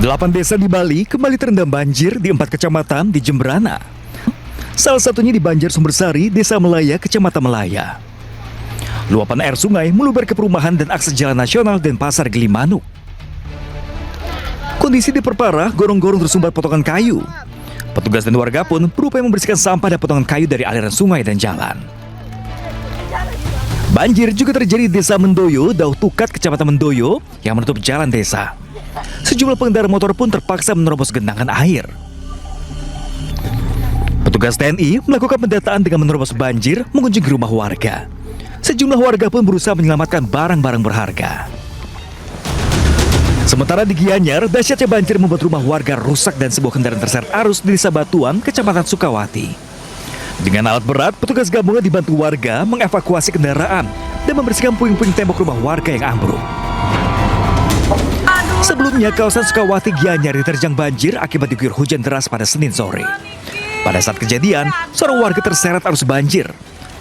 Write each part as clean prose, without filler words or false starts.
8 desa di Bali kembali terendam banjir di 4 kecamatan di Jemberana. Salah satunya di Banjar Sumbersari, Desa Melaya, Kecamatan Melaya. Luapan air sungai meluber ke perumahan dan akses jalan nasional dan pasar Gilimanuk. Kondisi diperparah, gorong-gorong tersumbat potongan kayu. Petugas dan warga pun berupaya membersihkan sampah dan potongan kayu dari aliran sungai dan jalan. Banjir juga terjadi di Desa Mendoyo, Dauh Tukat, Kecamatan Mendoyo, yang menutup jalan desa. Sejumlah pengendara motor pun terpaksa menerobos genangan air. Petugas TNI melakukan pendataan dengan menerobos banjir mengunjungi rumah warga. Sejumlah warga pun berusaha menyelamatkan barang-barang berharga. Sementara di Gianyar, dahsyatnya banjir membuat rumah warga rusak dan sebuah kendaraan terseret arus di Desa Batuan, Kecamatan Sukawati. Dengan alat berat, petugas gabungan dibantu warga mengevakuasi kendaraan dan membersihkan puing-puing tembok rumah warga yang ambruk. Sebelumnya, kawasan Sukawati Gianyar diterjang banjir akibat diguyur hujan deras pada Senin sore. Pada saat kejadian, seorang warga terseret arus banjir.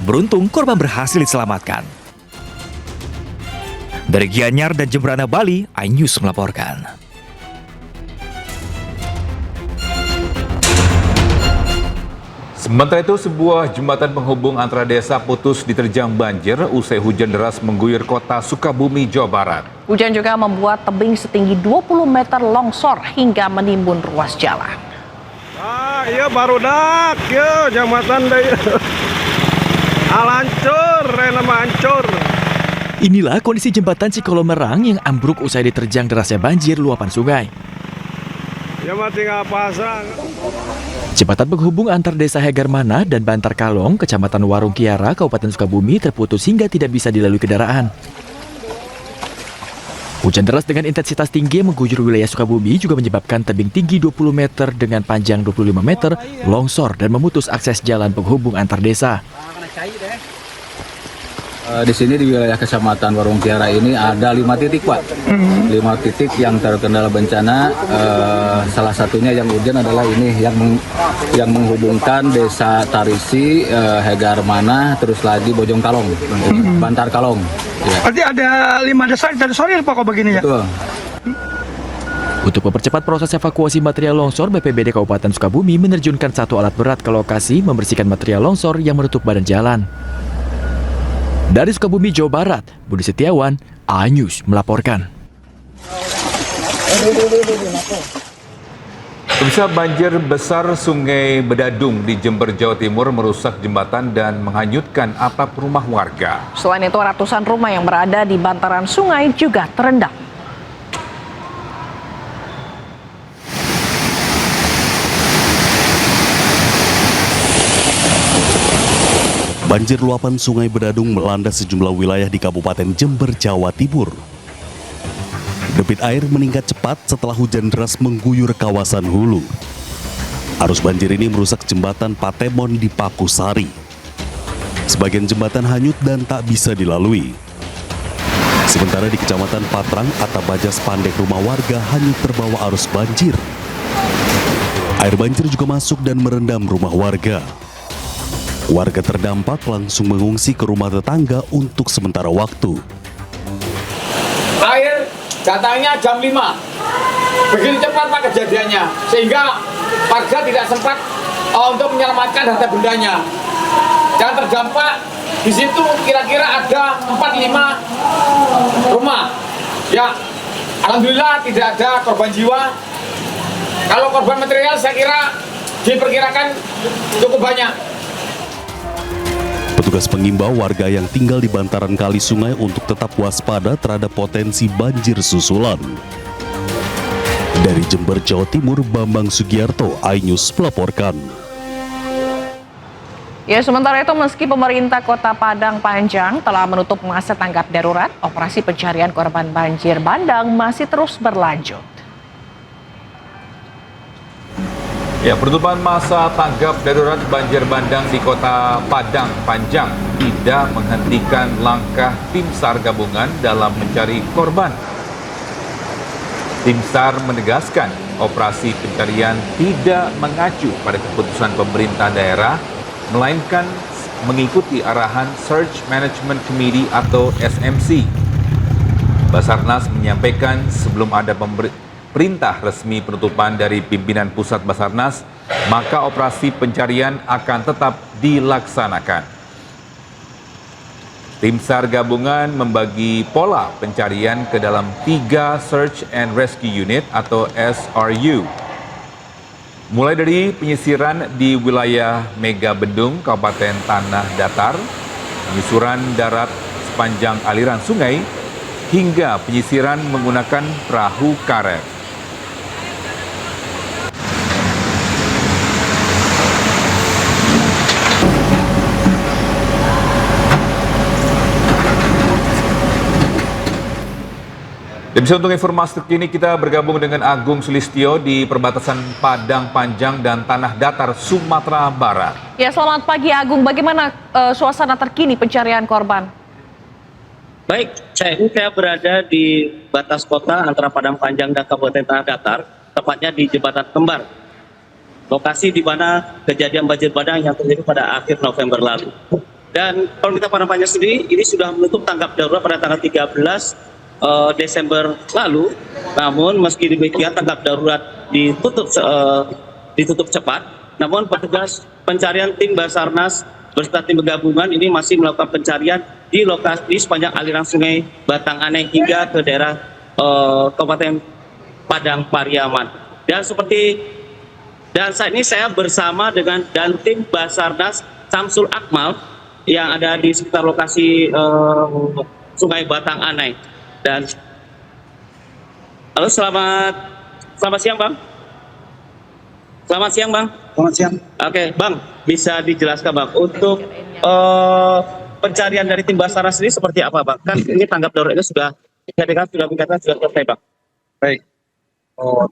Beruntung, korban berhasil diselamatkan. Dari Gianyar dan Jemberana, Bali, iNews melaporkan. Sementara itu, sebuah jembatan penghubung antara desa putus diterjang banjir usai hujan deras mengguyur kota Sukabumi, Jawa Barat. Hujan juga membuat tebing setinggi 20 meter longsor hingga menimbun ruas jalan. Iya baru dak, ya jembatan deh. Hancur, nama hancur. Inilah kondisi jembatan Cikolomerang yang ambruk usai diterjang derasnya banjir luapan sungai. Ya mati nggak pasang. Jembatan penghubung antar desa Hegarmana dan Bantar Kalong, Kecamatan Warung Kiara, Kabupaten Sukabumi terputus hingga tidak bisa dilalui kendaraan. Hujan deras dengan intensitas tinggi yang mengguyur wilayah Sukabumi juga menyebabkan tebing tinggi 20 meter dengan panjang 25 meter longsor dan memutus akses jalan penghubung antar desa. Di sini di wilayah Kecamatan Warung Kiara ini ada 5 titik, Pak. 5 titik yang terkendala bencana. Salah satunya yang urgent adalah ini yang menghubungkan Desa Tarisi, Hegarmana, terus lagi Bojong Kalong, Bantar Kalong. Ya. Berarti ada 5 desa dari sore Pak kok begini ya? Betul. Untuk mempercepat proses evakuasi material longsor, BPBD Kabupaten Sukabumi menerjunkan 1 alat berat ke lokasi membersihkan material longsor yang menutup badan jalan. Dari Sukabumi, Jawa Barat, Budi Setiawan, iNews melaporkan. Pemirsa, banjir besar Sungai Bedadung di Jember, Jawa Timur merusak jembatan dan menghanyutkan atap rumah warga. Selain itu, ratusan rumah yang berada di bantaran sungai juga terendam. Banjir luapan Sungai Bedadung melanda sejumlah wilayah di Kabupaten Jember, Jawa Timur. Debit air meningkat cepat setelah hujan deras mengguyur kawasan hulu. Arus banjir ini merusak jembatan Patemon di Pakusari. Sebagian jembatan hanyut dan tak bisa dilalui. Sementara di Kecamatan Patrang, atap baja spandek rumah warga hanyut terbawa arus banjir. Air banjir juga masuk dan merendam rumah warga. Warga terdampak langsung mengungsi ke rumah tetangga untuk sementara waktu. Air datangnya jam 5. Begitu cepat Pak kejadiannya, sehingga warga tidak sempat untuk menyelamatkan harta bendanya. Yang terdampak di situ kira-kira ada 4-5 rumah. Ya, alhamdulillah tidak ada korban jiwa. Kalau korban material saya kira diperkirakan cukup banyak. Petugas mengimbau warga yang tinggal di bantaran kali sungai untuk tetap waspada terhadap potensi banjir susulan. Dari Jember, Jawa Timur, Bambang Sugiarto, iNews melaporkan. Ya, sementara itu meski pemerintah Kota Padang Panjang telah menutup masa tanggap darurat, operasi pencarian korban banjir bandang masih terus berlanjut. Ya, penutupan masa tanggap darurat banjir bandang di Kota Padang Panjang tidak menghentikan langkah tim SAR gabungan dalam mencari korban. Tim SAR menegaskan operasi pencarian tidak mengacu pada keputusan pemerintah daerah, melainkan mengikuti arahan Search Management Committee atau SMC. Basarnas menyampaikan sebelum ada perintah resmi penutupan dari pimpinan Pusat Basarnas, maka operasi pencarian akan tetap dilaksanakan. Tim SAR gabungan membagi pola pencarian ke dalam 3 Search and Rescue Unit atau SRU. Mulai dari penyisiran di wilayah Mega Bendung, Kabupaten Tanah Datar, penyusuran darat sepanjang aliran sungai, hingga penyisiran menggunakan perahu karet. Dan bisa untuk informasi terkini kita bergabung dengan Agung Sulistyo di perbatasan Padang Panjang dan Tanah Datar, Sumatera Barat. Ya, selamat pagi Agung. Bagaimana suasana terkini pencarian korban? Baik, saya berada di batas kota antara Padang Panjang dan Kabupaten Tanah Datar, tepatnya di Jembatan Kembar. Lokasi di mana kejadian banjir bandang yang terjadi pada akhir November lalu. Dan kalau kita Padang Panjang sendiri, ini sudah menutup tanggap darurat pada tanggal 13 Desember lalu, namun meski demikian tanggap darurat ditutup cepat, namun petugas pencarian tim Basarnas beserta tim gabungan ini masih melakukan pencarian di lokasi sepanjang aliran sungai Batang Anai hingga ke daerah Kabupaten Padang Pariaman. Dan saat ini saya bersama dengan tim Basarnas Samsul Akmal yang ada di sekitar lokasi sungai Batang Anai. Dan halo, selamat siang Bang. Selamat siang Bang. Selamat siang. Oke Bang, bisa dijelaskan Bang untuk pencarian dari tim Basarnas ini seperti apa Bang? Kan ini tanggap darurat itu sudah selesai Bang. Baik.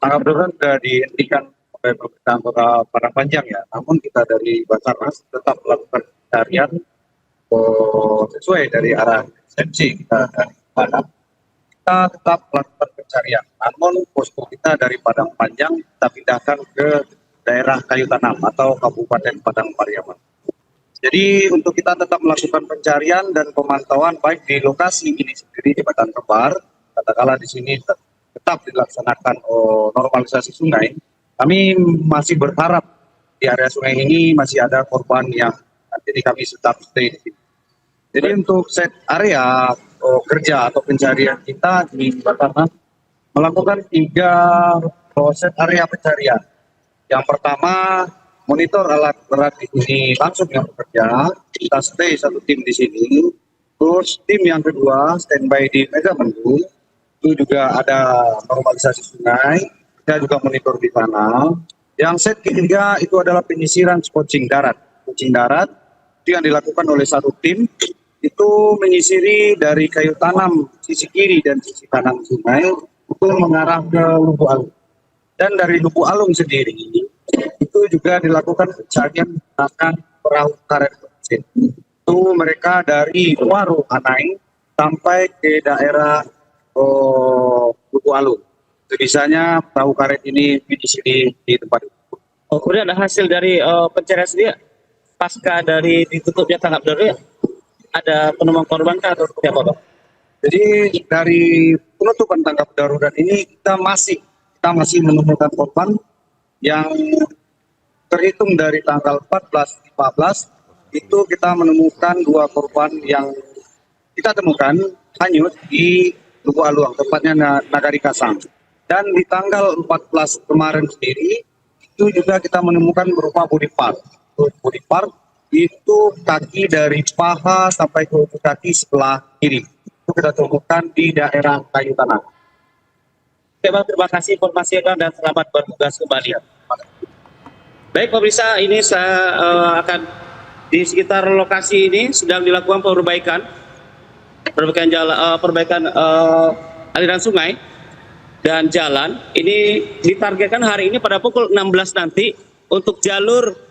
Tanggap darurat sudah dihentikan oleh pemerintah Kota Padang Panjang ya. Namun kita dari Basarnas tetap melakukan pencarian sesuai dari arah instruksi kita dari Padang. Kita tetap melakukan pencarian. Namun posko kita dari Padang Panjang kita pindahkan ke daerah Kayu Tanam atau Kabupaten Padang Pariaman. Jadi untuk kita tetap melakukan pencarian dan pemantauan baik di lokasi ini sendiri di Batang Kembar, katakanlah di sini tetap dilaksanakan normalisasi sungai. Kami masih berharap di area sungai ini masih ada korban yang jadi kami tetap stay di sini. Jadi untuk set area kerja atau pencarian kita di Basarnas melakukan 3 set area pencarian. Yang pertama, monitor alat berat ini langsung yang bekerja, kita stay 1 tim di sini. Terus tim yang kedua standby di Mega Bendung, itu juga ada normalisasi sungai, kita juga monitor di sana. Yang set ketiga itu adalah penyisiran spotching darat. Spotching darat itu yang dilakukan oleh 1 tim, itu menyisiri dari Kayu Tanam sisi kiri dan sisi kanan sungai itu mengarah ke Lubuk Alung. Dan dari Lubuk Alung sendiri itu juga dilakukan pencarian menggunakan perahu karet mesin. Itu mereka dari Waru Anai sampai ke daerah Lubuk Alung. Sebisanya perahu karet ini menyisiri di tempat itu. Kemudian ada hasil dari pencarian sendiri pasca dari ditutupnya tanggap darurat, ada penemuan korban atau seperti apa Bang? Jadi dari penutupan tanggap darurat ini kita masih menemukan korban yang terhitung dari tanggal 14-15 itu kita menemukan 2 korban yang kita temukan hanyut di Lubuk Aluang, tepatnya Nagari Kasang. Dan di tanggal 14 kemarin sendiri itu juga kita menemukan berupa body part. Body part itu kaki dari paha sampai ke ujung kaki sebelah kiri. Itu kita temukan di daerah Kayu Tanam. Oke Bang, terima kasih informasi Bang dan selamat bertugas kembali. Baik pemirsa, ini saya akan di sekitar lokasi ini sedang dilakukan perbaikan aliran sungai dan jalan. Ini ditargetkan hari ini pada pukul 16 nanti untuk jalur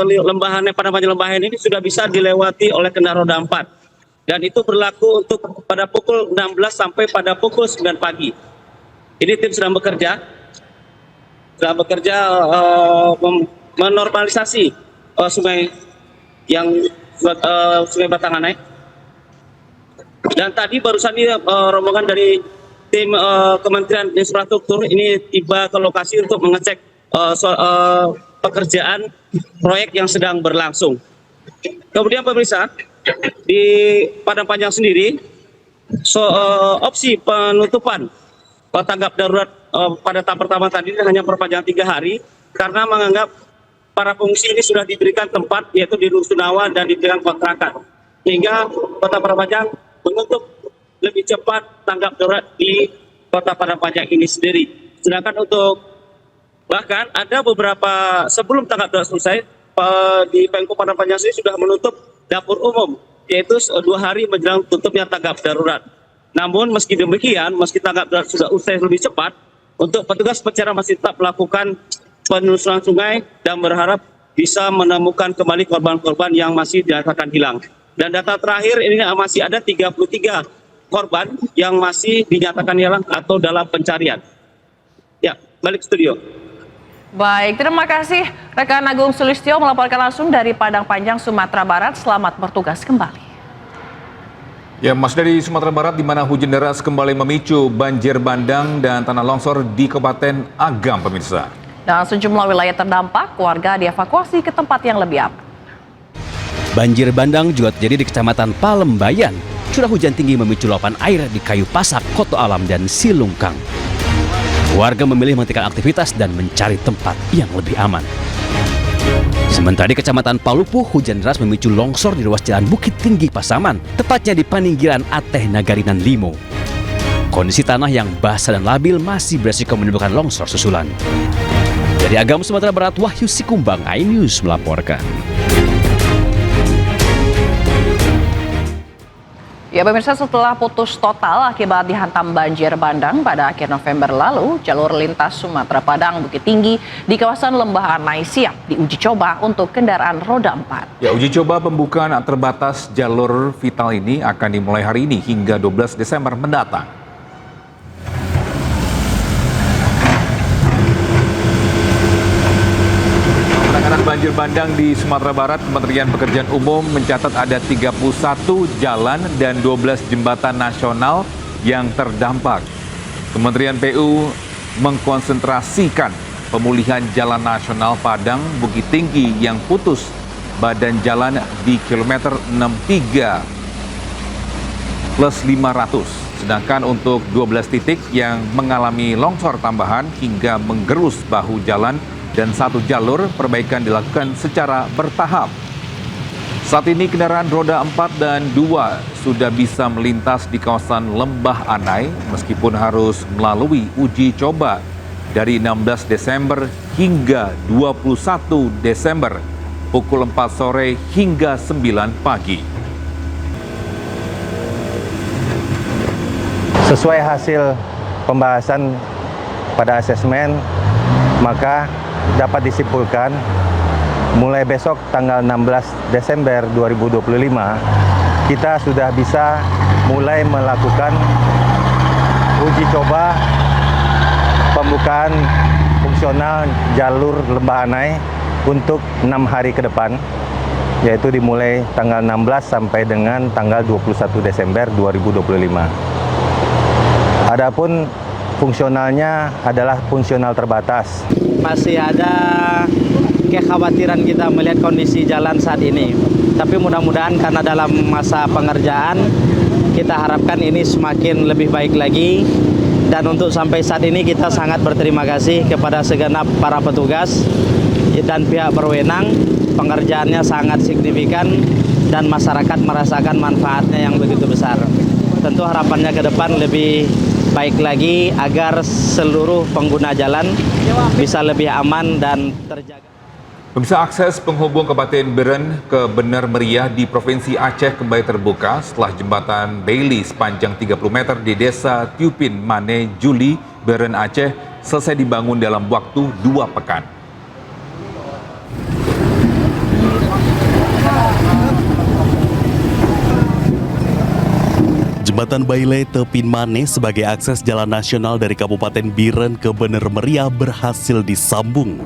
lembahan Padang Panjang lembahan ini sudah bisa dilewati oleh kendaraan roda 4 dan itu berlaku untuk pada pukul 16 sampai pada pukul 9 pagi. Ini tim sedang bekerja menormalisasi sungai Batang Anai. Dan tadi barusan ini rombongan dari tim Kementerian Infrastruktur ini tiba ke lokasi untuk mengecek pekerjaan proyek yang sedang berlangsung. Kemudian pemirsa, di Padang Panjang sendiri, opsi penutupan tanggap darurat pada tahap pertama tadi hanya perpanjang 3 hari karena menganggap para pengungsi ini sudah diberikan tempat yaitu di Rusunawa dan diberikan kontrakan, sehingga Kota Padang Panjang menutup lebih cepat tanggap darurat di Kota Padang Panjang ini sendiri. Sedangkan untuk bahkan ada beberapa sebelum tanggap darurat selesai di Pemko Padang Panjang sendiri sudah menutup dapur umum, yaitu 2 hari menjelang tutupnya tanggap darurat. Namun meski demikian, meski tanggap darurat sudah usai lebih cepat, untuk petugas pencarian masih tetap melakukan penelusuran sungai dan berharap bisa menemukan kembali korban-korban yang masih dinyatakan hilang. Dan data terakhir ini masih ada 33 korban yang masih dinyatakan hilang atau dalam pencarian. Ya, balik studio. Baik, terima kasih rekan Agung Sulistyo melaporkan langsung dari Padang Panjang, Sumatera Barat. Selamat bertugas kembali. Ya, Mas, dari Sumatera Barat di mana hujan deras kembali memicu banjir bandang dan tanah longsor di Kabupaten Agam, pemirsa. Dan sejumlah wilayah terdampak, warga dievakuasi ke tempat yang lebih aman. Banjir bandang juga terjadi di Kecamatan Palembayan. Curah hujan tinggi memicu luapan air di Kayu Pasak, Koto Alam, dan Silungkang. Warga memilih menghentikan aktivitas dan mencari tempat yang lebih aman. Sementara di Kecamatan Palupuh, hujan deras memicu longsor di ruas jalan Bukit Tinggi Pasaman, tepatnya di Paninggiran Ateh Nagarinan Limo. Kondisi tanah yang basah dan labil masih beresiko menimbulkan longsor susulan. Dari Agam, Sumatera Barat, Wahyu Sikumbang, iNews melaporkan. Ya pemirsa, setelah putus total akibat dihantam banjir bandang pada akhir November lalu, jalur lintas Sumatera Padang Bukit Tinggi di kawasan Lembah Anai siap diuji coba untuk kendaraan roda 4. Ya, uji coba pembukaan terbatas jalur vital ini akan dimulai hari ini hingga 12 Desember mendatang. Banjir bandang di Sumatera Barat, Kementerian Pekerjaan Umum mencatat ada 31 jalan dan 12 jembatan nasional yang terdampak. Kementerian PU mengkonsentrasikan pemulihan jalan nasional Padang Bukit Tinggi yang putus badan jalan di kilometer 63 plus 500. Sedangkan untuk 12 titik yang mengalami longsor tambahan hingga menggerus bahu jalan dan 1 jalur, perbaikan dilakukan secara bertahap. Saat ini kendaraan roda 4 dan 2 sudah bisa melintas di kawasan Lembah Anai meskipun harus melalui uji coba dari 16 Desember hingga 21 Desember pukul 4 sore hingga 9 pagi. Sesuai hasil pembahasan pada asesmen, maka dapat disimpulkan mulai besok tanggal 16 Desember 2025 kita sudah bisa mulai melakukan uji coba pembukaan fungsional jalur Lembah Anai untuk 6 hari ke depan, yaitu dimulai tanggal 16 sampai dengan tanggal 21 Desember 2025. Adapun fungsionalnya adalah fungsional terbatas. Masih ada kekhawatiran kita melihat kondisi jalan saat ini. Tapi mudah-mudahan karena dalam masa pengerjaan, kita harapkan ini semakin lebih baik lagi. Dan untuk sampai saat ini kita sangat berterima kasih kepada segenap para petugas dan pihak berwenang. Pengerjaannya sangat signifikan dan masyarakat merasakan manfaatnya yang begitu besar. Tentu harapannya ke depan lebih baik lagi agar seluruh pengguna jalan bisa lebih aman dan terjaga. Pemirsa, akses penghubung Kabupaten Biren ke Bener Meriah di Provinsi Aceh kembali terbuka setelah jembatan Bailey sepanjang 30 meter di Desa Tiupin, Mane, Juli, Biren, Aceh selesai dibangun dalam waktu 2 pekan. Jembatan Bailey Tepin Mane sebagai akses jalan nasional dari Kabupaten Biren ke Bener Meriah berhasil disambung.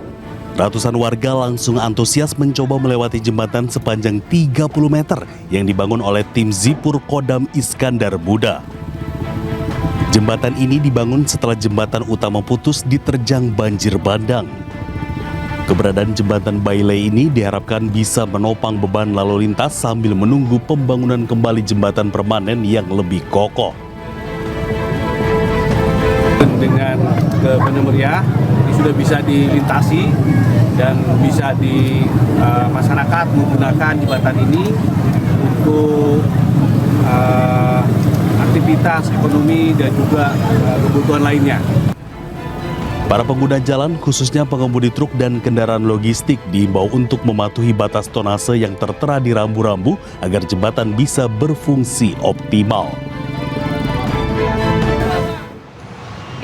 Ratusan warga langsung antusias mencoba melewati jembatan sepanjang 30 meter yang dibangun oleh tim Zipur Kodam Iskandar Buddha. Jembatan ini dibangun setelah jembatan utama putus diterjang banjir bandang. Keberadaan jembatan Bailey ini diharapkan bisa menopang beban lalu lintas sambil menunggu pembangunan kembali jembatan permanen yang lebih kokoh. Dengan benar meriah, ini sudah bisa dilintasi dan bisa di masyarakat menggunakan jembatan ini untuk aktivitas ekonomi dan juga kebutuhan lainnya. Para pengguna jalan, khususnya pengemudi truk dan kendaraan logistik, diimbau untuk mematuhi batas tonase yang tertera di rambu-rambu agar jembatan bisa berfungsi optimal.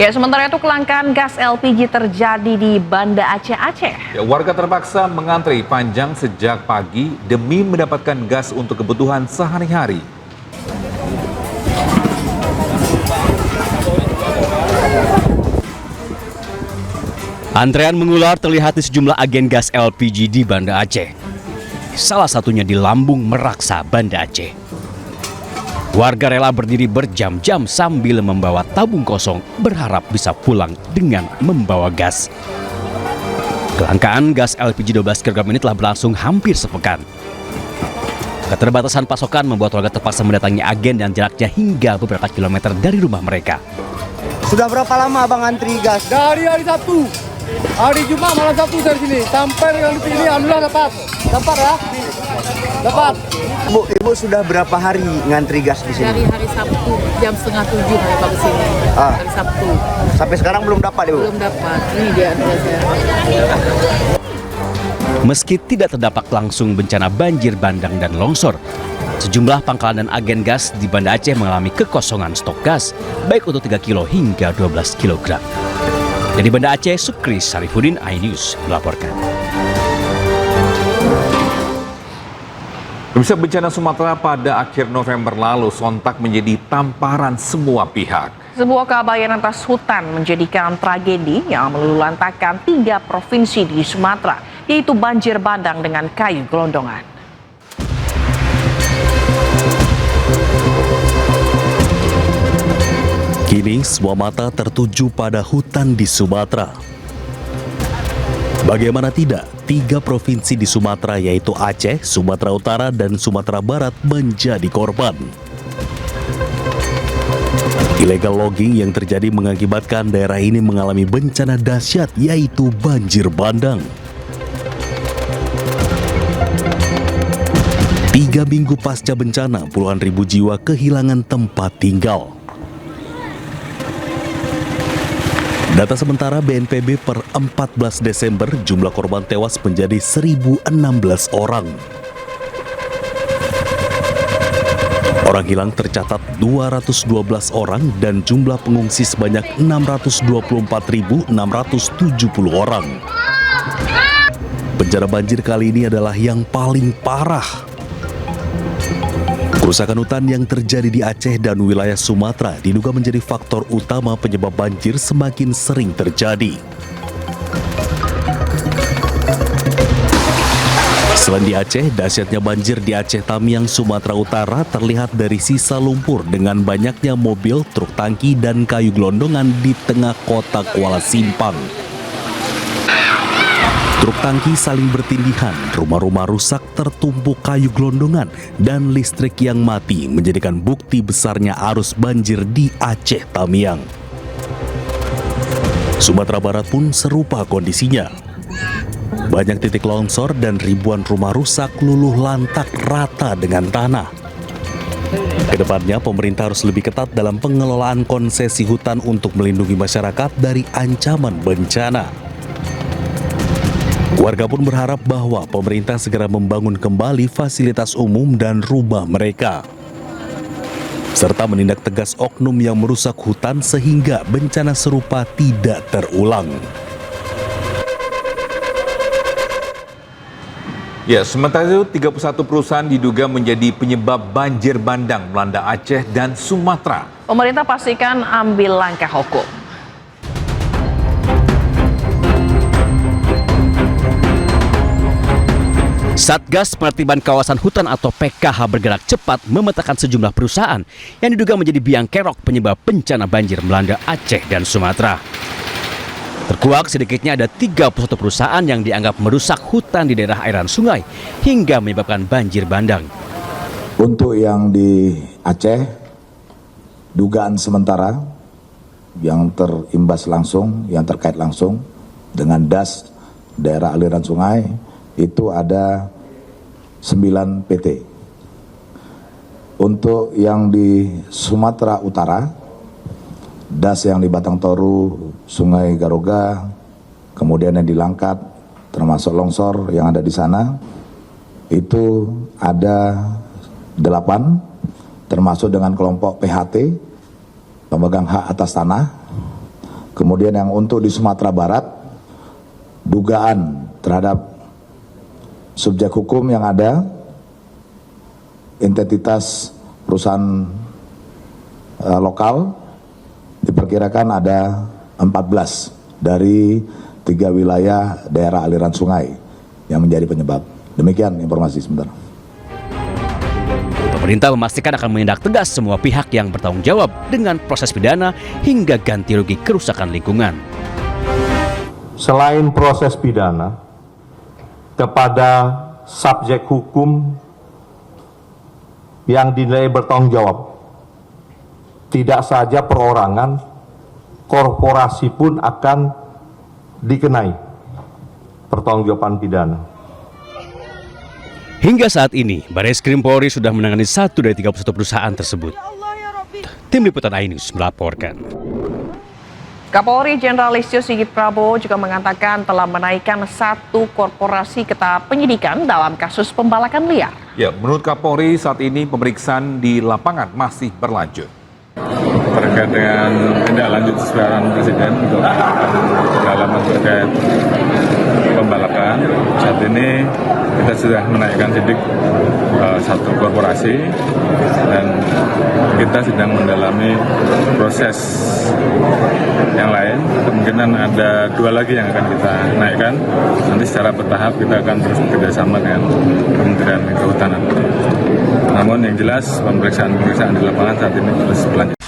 Ya, sementara itu kelangkaan gas LPG terjadi di Banda Aceh. Ya, warga terpaksa mengantri panjang sejak pagi demi mendapatkan gas untuk kebutuhan sehari-hari. Antrean mengular terlihat di sejumlah agen gas LPG di Banda Aceh. Salah satunya di Lambung Meraksa, Banda Aceh. Warga rela berdiri berjam-jam sambil membawa tabung kosong, berharap bisa pulang dengan membawa gas. Kelangkaan gas LPG 12 kg ini telah berlangsung hampir sepekan. Keterbatasan pasokan membuat warga terpaksa mendatangi agen yang jaraknya hingga beberapa kilometer dari rumah mereka. Sudah berapa lama Abang antri gas? Dari hari Sabtu. Hari Jumat malam Sabtu dari sini sampai dengan detik ini alhamdulillah dapat ya. Dapat. Ibu sudah berapa hari ngantri gas di sini? Dari hari Sabtu jam 6:30 sampai ke sini. Hari Sabtu. Sampai sekarang belum dapat, Ibu? Belum dapat. Ini dia saya. Meski tidak terdampak langsung bencana banjir bandang dan longsor, sejumlah pangkalan dan agen gas di Banda Aceh mengalami kekosongan stok gas, baik untuk 3 kilo hingga 12 kg. Dari Banda Aceh, Sukris Sarifudin, iNews melaporkan. Pemirsa, bencana Sumatera pada akhir November lalu sontak menjadi tamparan semua pihak. Sebuah keabayan atas hutan menjadikan tragedi yang meluluhlantakan 3 provinsi di Sumatera, yaitu banjir bandang dengan kayu gelondongan. Kini semua mata tertuju pada hutan di Sumatera. Bagaimana tidak, 3 provinsi di Sumatera yaitu Aceh, Sumatera Utara, dan Sumatera Barat menjadi korban. Illegal logging yang terjadi mengakibatkan daerah ini mengalami bencana dahsyat yaitu banjir bandang. 3 minggu pasca bencana, puluhan ribu jiwa kehilangan tempat tinggal. Data sementara BNPB per 14 Desember, jumlah korban tewas menjadi 1.016 orang. Orang hilang tercatat 212 orang dan jumlah pengungsi sebanyak 624.670 orang. Bencana banjir kali ini adalah yang paling parah. Kerusakan hutan yang terjadi di Aceh dan wilayah Sumatera diduga menjadi faktor utama penyebab banjir semakin sering terjadi. Selain di Aceh, dahsyatnya banjir di Aceh Tamiang, Sumatera Utara terlihat dari sisa lumpur dengan banyaknya mobil, truk tangki, dan kayu gelondongan di tengah kota Kuala Simpang. Truk tangki saling bertindihan, rumah-rumah rusak tertumpuk kayu gelondongan, dan listrik yang mati menjadikan bukti besarnya arus banjir di Aceh Tamiang. Sumatera Barat pun serupa kondisinya. Banyak titik longsor dan ribuan rumah rusak luluh lantak rata dengan tanah. Kedepannya pemerintah harus lebih ketat dalam pengelolaan konsesi hutan untuk melindungi masyarakat dari ancaman bencana. Warga pun berharap bahwa pemerintah segera membangun kembali fasilitas umum dan rumah mereka, serta menindak tegas oknum yang merusak hutan sehingga bencana serupa tidak terulang. Ya, sementara itu 31 perusahaan diduga menjadi penyebab banjir bandang melanda Aceh dan Sumatera. Pemerintah pastikan ambil langkah hukum. Satgas Penertiban Kawasan Hutan atau PKH bergerak cepat memetakan sejumlah perusahaan yang diduga menjadi biang kerok penyebab bencana banjir melanda Aceh dan Sumatera. Terkuak sedikitnya ada 31 perusahaan yang dianggap merusak hutan di daerah aliran sungai hingga menyebabkan banjir bandang. Untuk yang di Aceh, dugaan sementara yang terimbas langsung, yang terkait langsung dengan das daerah aliran sungai, itu ada 9 PT. Untuk yang di Sumatera Utara, das yang di Batang Toru, Sungai Garoga, kemudian yang di Langkat, termasuk longsor yang ada di sana, itu ada 8, termasuk dengan kelompok PHT, pemegang hak atas tanah. Kemudian yang untuk di Sumatera Barat, dugaan terhadap subjek hukum yang ada, identitas perusahaan lokal, diperkirakan ada 14 dari 3 wilayah daerah aliran sungai yang menjadi penyebab. Demikian informasi sebentar. Pemerintah memastikan akan menindak tegas semua pihak yang bertanggung jawab dengan proses pidana hingga ganti rugi kerusakan lingkungan. Selain proses pidana, kepada subjek hukum yang dinilai bertanggung jawab, tidak saja perorangan, korporasi pun akan dikenai pertanggungjawaban pidana. Hingga saat ini, Barreskrim Polri sudah menangani 1 dari 31 perusahaan tersebut. Tim Liputan iNews melaporkan. Kapolri Jenderal Listio Sigit Prabowo juga mengatakan telah menaikkan 1 korporasi ke tahap penyidikan dalam kasus pembalakan liar. Ya, menurut Kapolri saat ini pemeriksaan di lapangan masih berlanjut. Terkait dengan tindak lanjut sesuai Presiden untuk pendalaman terkait pembalakan, saat ini kita sudah menaikkan sidik 1 korporasi dan kita sedang mendalami proses yang lain. Kemungkinan ada 2 lagi yang akan kita naikkan. Nanti secara bertahap kita akan terus bekerjasama dengan Kementerian Kehutanan. Namun yang jelas pemeriksaan di lapangan saat ini terus berlanjut.